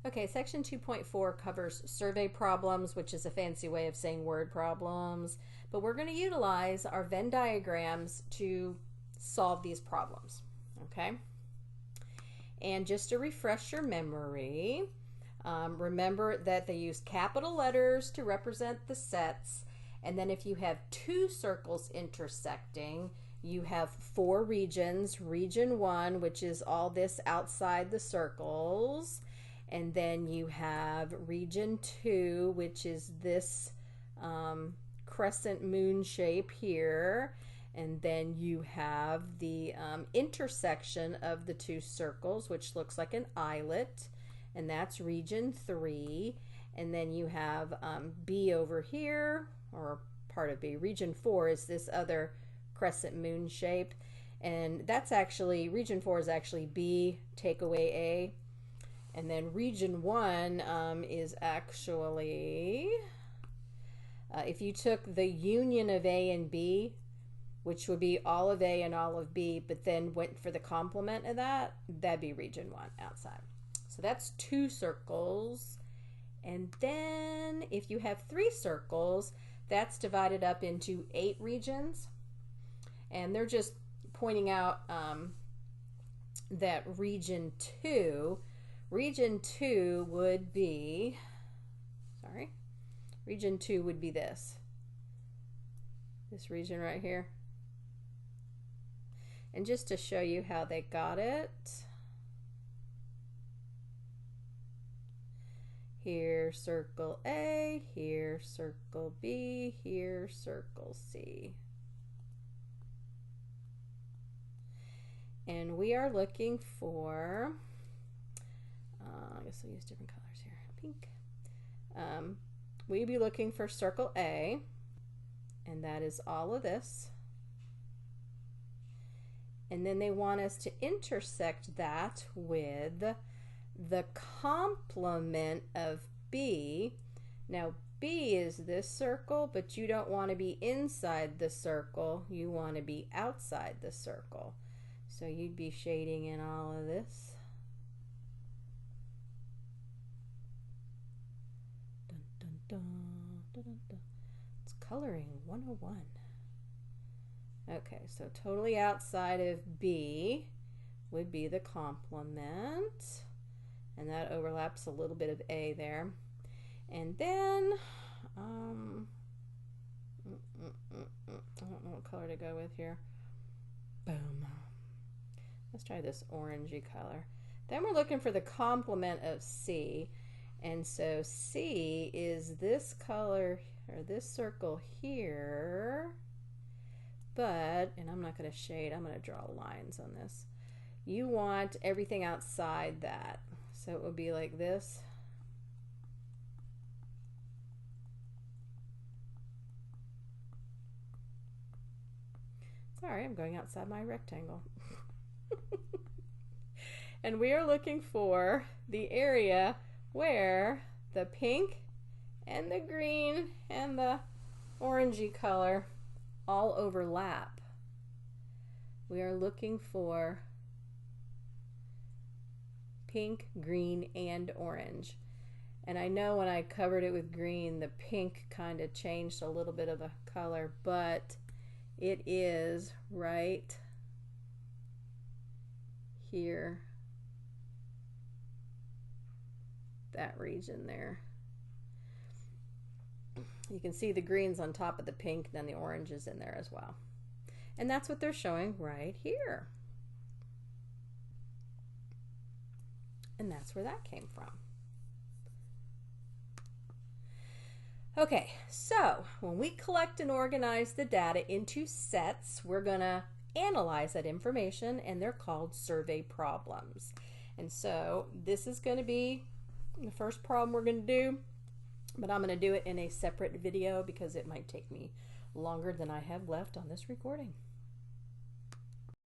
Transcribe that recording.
Okay, section 2.4 covers survey problems, which is a fancy way of saying word problems, but we're going to utilize our Venn diagrams to solve these problems, okay? And just to refresh your memory, remember that they use capital letters to represent the sets, and then if you have two circles intersecting, you have four regions. Region 1, which is all this outside the circles, and then you have region 2, which is this crescent moon shape here, and then you have the intersection of the two circles, which looks like an eyelet, and that's region 3. And then you have B over here, or part of B. Region 4 is this other crescent moon shape, and that's actually, region 4 is actually B, take away A. And then region 1 is actually, if you took the union of A and B, which would be all of A and all of B, but then went for the complement of that, that'd be region 1 outside. So that's 2 circles. And then if you have 3 circles, that's divided up into 8 regions. And they're just pointing out that region 2 would be, region 2 would be this region right here. And just to show you how they got it, here circle A, here circle B, here circle C. And we are looking for, I guess I'll use different colors here, pink. We'd be looking for circle A, and that is all of this. And then they want us to intersect that with the complement of B. Now B is this circle, but you don't want to be inside the circle, you want to be outside the circle. So you'd be shading in all of this. Dun, dun, dun, dun, dun, dun. It's coloring 101. Okay, so totally outside of B would be the complement, and that overlaps a little bit of A there. And then, I don't know what color to go with here. Boom. Let's try this orangey color. Then we're looking for the complement of C, and so C is this color, or this circle here. But, and I'm not going to shade, I'm going to draw lines on this. You want everything outside that. So it would be like this. Sorry, I'm going outside my rectangle. And we are looking for the area where the pink and the green and the orangey color all overlap. We are looking for pink, green, and orange. And I know when I covered it with green, the pink kind of changed a little bit of the color, but it is right here, that region there. You can see the green's on top of the pink, then the orange is in there as well. And that's what they're showing right here. And that's where that came from. Okay, so when we collect and organize the data into sets, we're going to analyze that information, and they're called survey problems. And so this is going to be the first problem we're going to do, but I'm going to do it in a separate video because it might take me longer than I have left on this recording.